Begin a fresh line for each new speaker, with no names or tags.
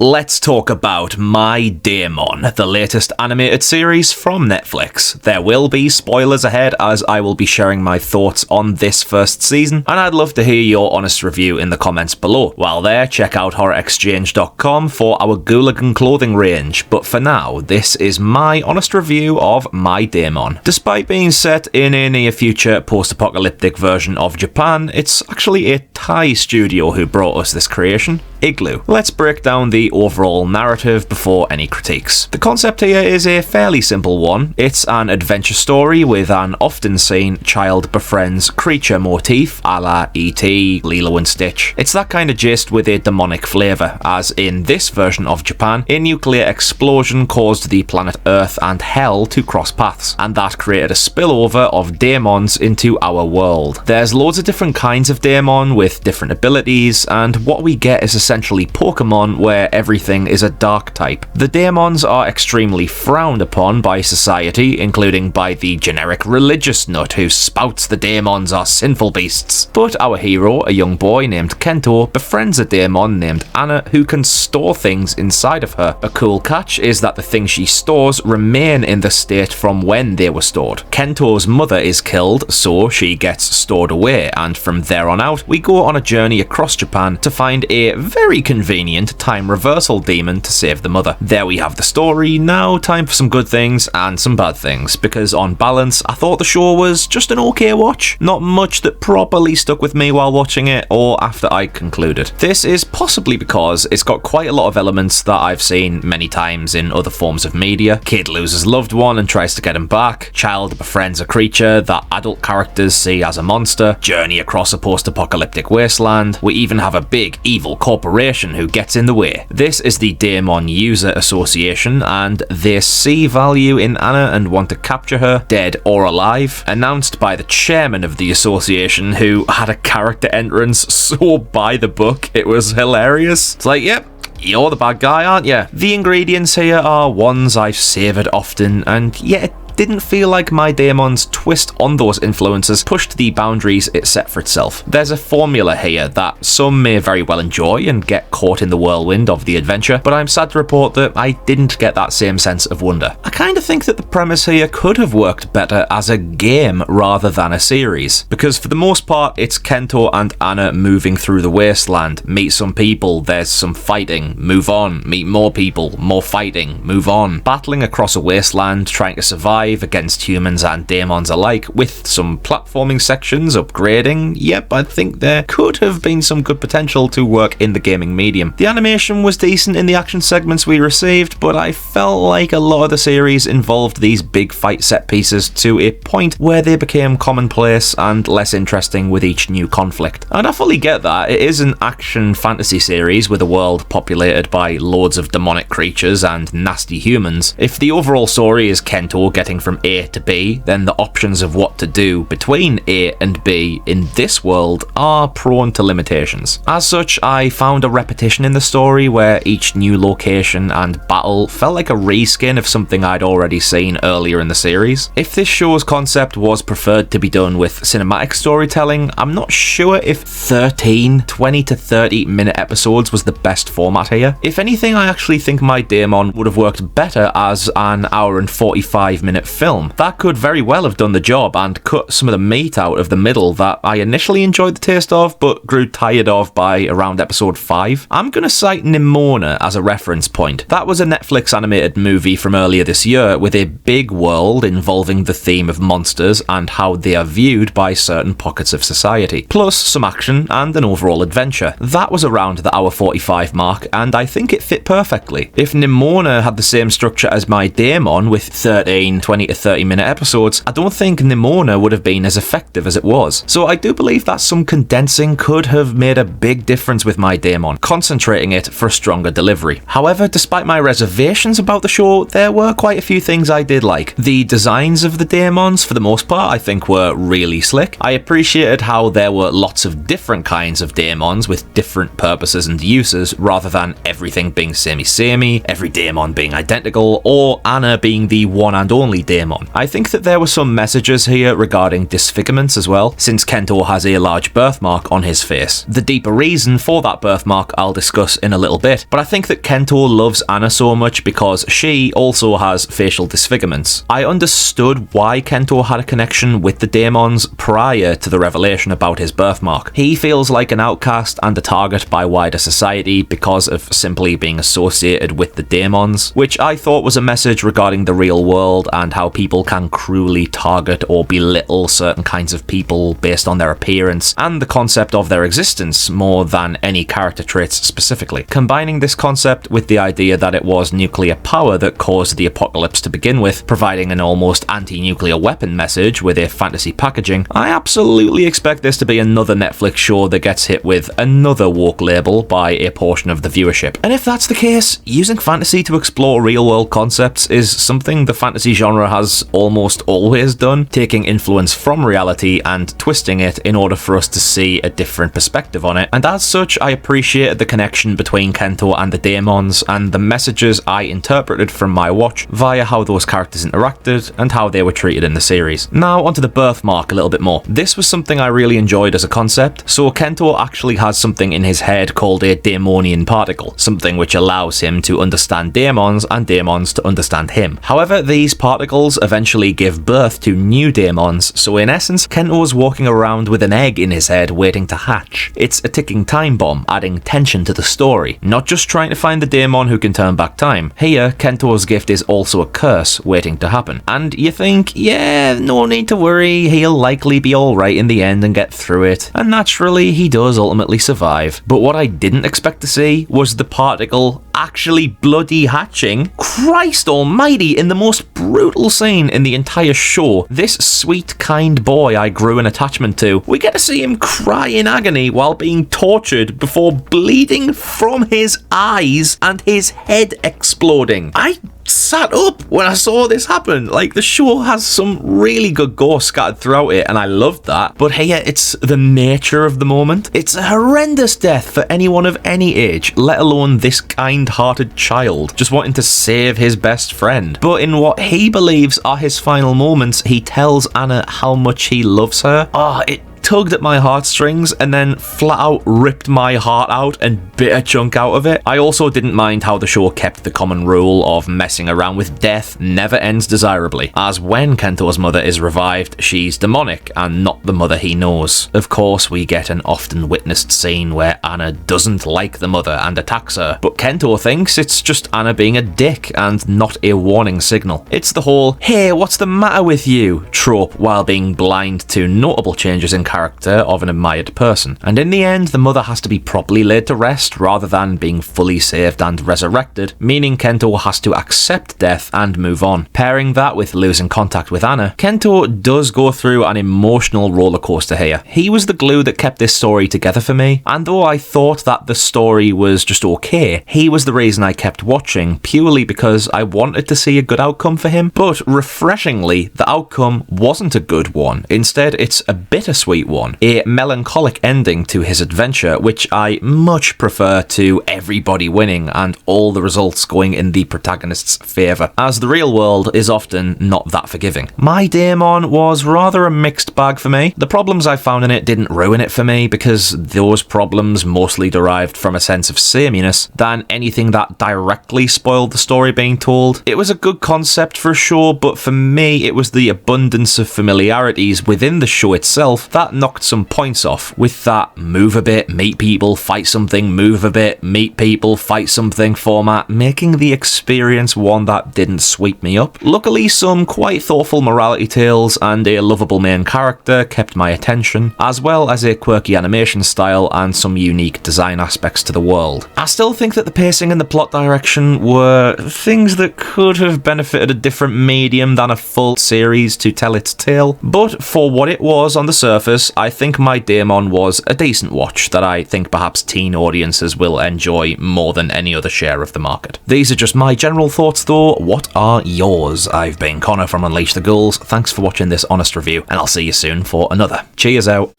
Let's talk about My DAEMON, the latest animated series from Netflix. There will be spoilers ahead as I will be sharing my thoughts on this first season, and I'd love to hear your honest review in the comments below. While there, check out horrorexchange.com for our Ghouligan clothing range, but for now, this is my honest review of My DAEMON. Despite being set in a near future post-apocalyptic version of Japan, it's actually a Thai studio who brought us this creation, Igloo. Let's break down the overall narrative before any critiques. The concept here is a fairly simple one. It's an adventure story with an often seen child befriends creature motif a la E.T., Lilo and Stitch. It's that kind of gist with a demonic flavour, as in this version of Japan, a nuclear explosion caused the planet Earth and Hell to cross paths, and that created a spillover of daemons into our world. There's loads of different kinds of daemon with different abilities, and what we get is essentially Pokemon where everything is a dark type. The daemons are extremely frowned upon by society, including by the generic religious nut who spouts the daemons are sinful beasts. But our hero, a young boy named Kento, befriends a daemon named Anna who can store things inside of her. A cool catch is that the things she stores remain in the state from when they were stored. Kento's mother is killed, so she gets stored away, and from there on out, we go on a journey across Japan to find a very convenient time reversal demon to save the mother. There we have the story. Now time for some good things and some bad things, because on balance I thought the show was just an okay watch. Not much that properly stuck with me while watching it or after I concluded. This is possibly because it's got quite a lot of elements that I've seen many times in other forms of media. Kid loses loved one and tries to get him back, child befriends a creature that adult characters see as a monster, journey across a post-apocalyptic wasteland. We even have a big evil corporation who gets in the way. This is the DAEMON User Association, and they see value in Anna and want to capture her, dead or alive. Announced by the chairman of the association, who had a character entrance so by the book, it was hilarious. It's like, yep, you're the bad guy, aren't you? The ingredients here are ones I've savoured often, and yet didn't feel like My DAEMON's twist on those influences pushed the boundaries it set for itself. There's a formula here that some may very well enjoy and get caught in the whirlwind of the adventure, but I'm sad to report that I didn't get that same sense of wonder. I kind of think that the premise here could have worked better as a game rather than a series, because for the most part it's Kento and Anna moving through the wasteland, meet some people, there's some fighting, move on, meet more people, more fighting, move on, battling across a wasteland, trying to survive against humans and daemons alike, with some platforming sections, upgrading. Yep, I think there could have been some good potential to work in the gaming medium. The animation was decent in the action segments we received, but I felt like a lot of the series involved these big fight set pieces to a point where they became commonplace and less interesting with each new conflict. And I fully get that. It is an action fantasy series with a world populated by loads of demonic creatures and nasty humans. If the overall story is Kento getting from A to B, then the options of what to do between A and B in this world are prone to limitations. As such, I found a repetition in the story where each new location and battle felt like a reskin of something I'd already seen earlier in the series. If this show's concept was preferred to be done with cinematic storytelling, I'm not sure if 13 20 to 30 minute episodes was the best format here. If anything, I actually think My DAEMON would have worked better as an hour and 45 minute film. That could very well have done the job and cut some of the meat out of the middle that I initially enjoyed the taste of but grew tired of by around episode 5. I'm gonna cite Nimona as a reference point. That was a Netflix animated movie from earlier this year with a big world involving the theme of monsters and how they are viewed by certain pockets of society, plus some action and an overall adventure. That was around the hour 45 mark, and I think it fit perfectly. If Nimona had the same structure as My DAEMON with 13 20 to 30 minute episodes, I don't think Nimona would have been as effective as it was. So I do believe that some condensing could have made a big difference with My DAEMON, concentrating it for a stronger delivery. However, despite my reservations about the show, there were quite a few things I did like. The designs of the daemons, for the most part, I think were really slick. I appreciated how there were lots of different kinds of daemons with different purposes and uses, rather than everything being samey, every daemon being identical, or Anna being the one and only specifically DAEMON. I think that there were some messages here regarding disfigurements as well, since Kento has a large birthmark on his face. The deeper reason for that birthmark I'll discuss in a little bit, but I think that Kento loves Anna so much because she also has facial disfigurements. I understood why Kento had a connection with the Daemons prior to the revelation about his birthmark. He feels like an outcast and a target by wider society because of simply being associated with the Daemons, which I thought was a message regarding the real world and how people can cruelly target or belittle certain kinds of people based on their appearance and the concept of their existence more than any character traits specifically. Combining this concept with the idea that it was nuclear power that caused the apocalypse to begin with, providing an almost anti-nuclear weapon message with a fantasy packaging, I absolutely expect this to be another Netflix show that gets hit with another woke label by a portion of the viewership. And if that's the case, using fantasy to explore real-world concepts is something the fantasy genre has almost always done, taking influence from reality and twisting it in order for us to see a different perspective on it. And as such, I appreciated the connection between Kento and the Daemons and the messages I interpreted from my watch via how those characters interacted and how they were treated in the series. Now onto the birthmark a little bit more. This was something I really enjoyed as a concept. So Kento actually has something in his head called a daemonian particle, something which allows him to understand daemons and daemons to understand him. However, these particles eventually give birth to new daemons, so in essence, Kento was walking around with an egg in his head waiting to hatch. It's a ticking time bomb, adding tension to the story, not just trying to find the daemon who can turn back time. Here, Kento's gift is also a curse waiting to happen. And you think, yeah, no need to worry, he'll likely be alright in the end and get through it. And naturally, he does ultimately survive. But what I didn't expect to see was the particle actually bloody hatching. Christ almighty, in the most brutal scene in the entire show, this sweet, kind boy I grew an attachment to, we get to see him cry in agony while being tortured before bleeding from his eyes and his head exploding. I sat up when I saw this happen. Like, the show has some really good gore scattered throughout it, and I loved that. But here, it's the nature of the moment. It's a horrendous death for anyone of any age, let alone this kind-hearted child, just wanting to save his best friend. But in what he believes are his final moments, he tells Anna how much he loves her. It tugged at my heartstrings and then flat out ripped my heart out and bit a chunk out of it. I also didn't mind how the show kept the common rule of messing around with death never ends desirably, as when Kento's mother is revived, she's demonic and not the mother he knows. Of course, we get an often witnessed scene where Anna doesn't like the mother and attacks her, but Kento thinks it's just Anna being a dick and not a warning signal. It's the whole, hey, what's the matter with you trope while being blind to notable changes in character of an admired person. And in the end, the mother has to be properly laid to rest rather than being fully saved and resurrected, meaning Kento has to accept death and move on. Pairing that with losing contact with Anna, Kento does go through an emotional roller coaster here. He was the glue that kept this story together for me, and though I thought that the story was just okay, he was the reason I kept watching, purely because I wanted to see a good outcome for him. But refreshingly, the outcome wasn't a good one. Instead, it's a bittersweet one, a melancholic ending to his adventure, which I much prefer to everybody winning and all the results going in the protagonist's favour, as the real world is often not that forgiving. My Daemon was rather a mixed bag for me. The problems I found in it didn't ruin it for me, because those problems mostly derived from a sense of sameness than anything that directly spoiled the story being told. It was a good concept for a show, but for me it was the abundance of familiarities within the show itself that knocked some points off, with that move a bit, meet people, fight something, move a bit, meet people, fight something format, making the experience one that didn't sweep me up. Luckily, some quite thoughtful morality tales and a lovable main character kept my attention, as well as a quirky animation style and some unique design aspects to the world. I still think that the pacing and the plot direction were things that could have benefited a different medium than a full series to tell its tale, but for what it was on the surface, I think my Daemon was a decent watch that I think perhaps teen audiences will enjoy more than any other share of the market. These are just my general thoughts though. What are yours? I've been Connor from Unleash the Ghouls. Thanks for watching this honest review, and I'll see you soon for another. Cheers out.